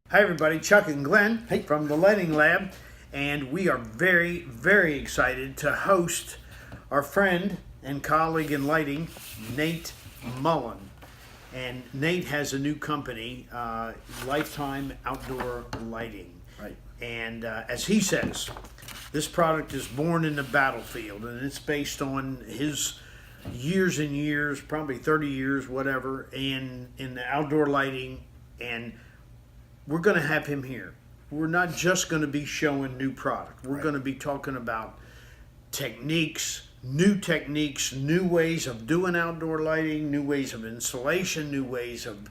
Hi everybody, Chuck and Glenn Hey. from the Lighting Lab, and we are very, very excited to host our friend and colleague in lighting, Nate Mullen. And Nate has a new company, Lifetime Outdoor Lighting. Right. And as he says, this product is born in the battlefield, and it's based on his years and years, probably 30 years, whatever, in the outdoor lighting. And we're going to have him here. We're not just going to be showing new product. We're going to be talking about techniques, new ways of doing outdoor lighting, new ways of installation, new ways of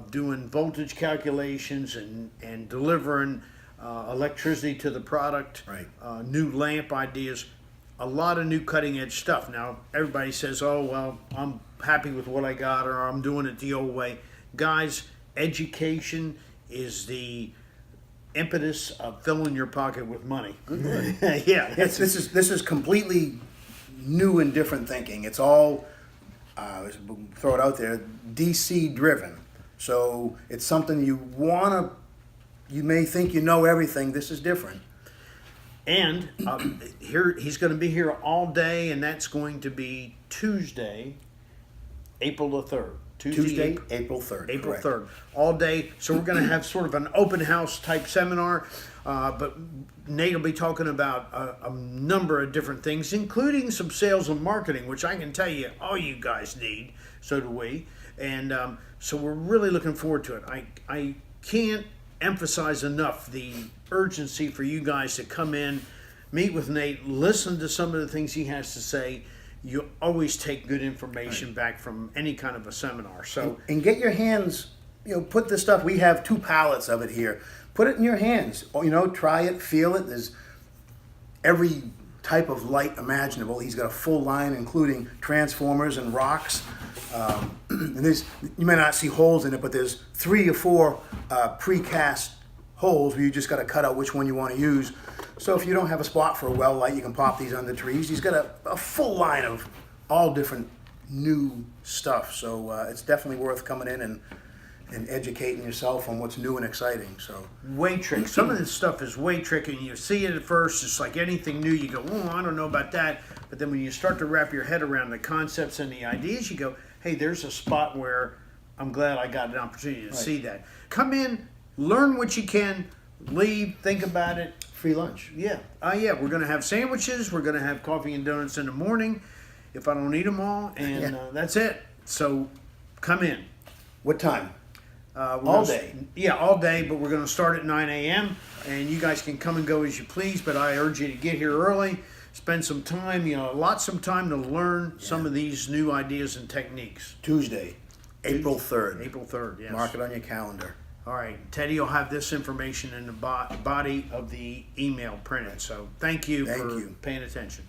doing voltage calculations and delivering electricity to the product, Right. New lamp ideas, a lot of new cutting edge stuff. Now, everybody says, oh, well, I'm happy with what I got, or I'm doing it the old way. Guys, education is the impetus of filling your pocket with money. Yeah, This is completely new and different thinking. It's all throw it out there, DC driven. So it's something you may think you know everything. This is different. and here he's going to be here all day, and that's going to be Tuesday, April the 3rd. Tuesday, April 3rd. April correct. 3rd, all day. So we're going to have sort of an open house type seminar, but Nate will be talking about a number of different things, including some sales and marketing, which I can tell you all you guys need. So do we. And so we're really looking forward to it. I can't emphasize enough the urgency for you guys to come in, meet with Nate, listen to some of the things he has to say. You always take good information back from any kind of a seminar. So And get your hands, put this stuff. We have 2 pallets of it here. Put it in your hands. Try it, feel it. There's every type of light imaginable. He's got a full line, including transformers and rocks. And you may not see holes in it, but there's 3 or 4 precast holes where you just got to cut out which one you want to use. So if you don't have a spot for a well light, you can pop these under trees. He's got a full line of all different new stuff. So it's definitely worth coming in and educating yourself on what's new and exciting. So way trick. Some of this stuff is way tricky, and you see it at first. It's like anything new. You go, oh, I don't know about that. But then when you start to wrap your head around the concepts and the ideas, you go, hey, there's a spot where I'm glad I got an opportunity to see that. Come in, learn what you can, leave, think about it. free lunch. Yeah. Yeah. We're going to have sandwiches. We're going to have coffee and donuts in the morning if I don't eat them all. And that's it. So come in. What time? All day. Yeah, all day, but we're going to start at 9 a.m. And you guys can come and go as you please, but I urge you to get here early, spend some time, lots of time to learn some of these new ideas and techniques. Tuesday, April 3rd. April 3rd, yes. Mark it on your calendar. All right, Teddy will have this information in the body of the email printed. So thank you for paying attention.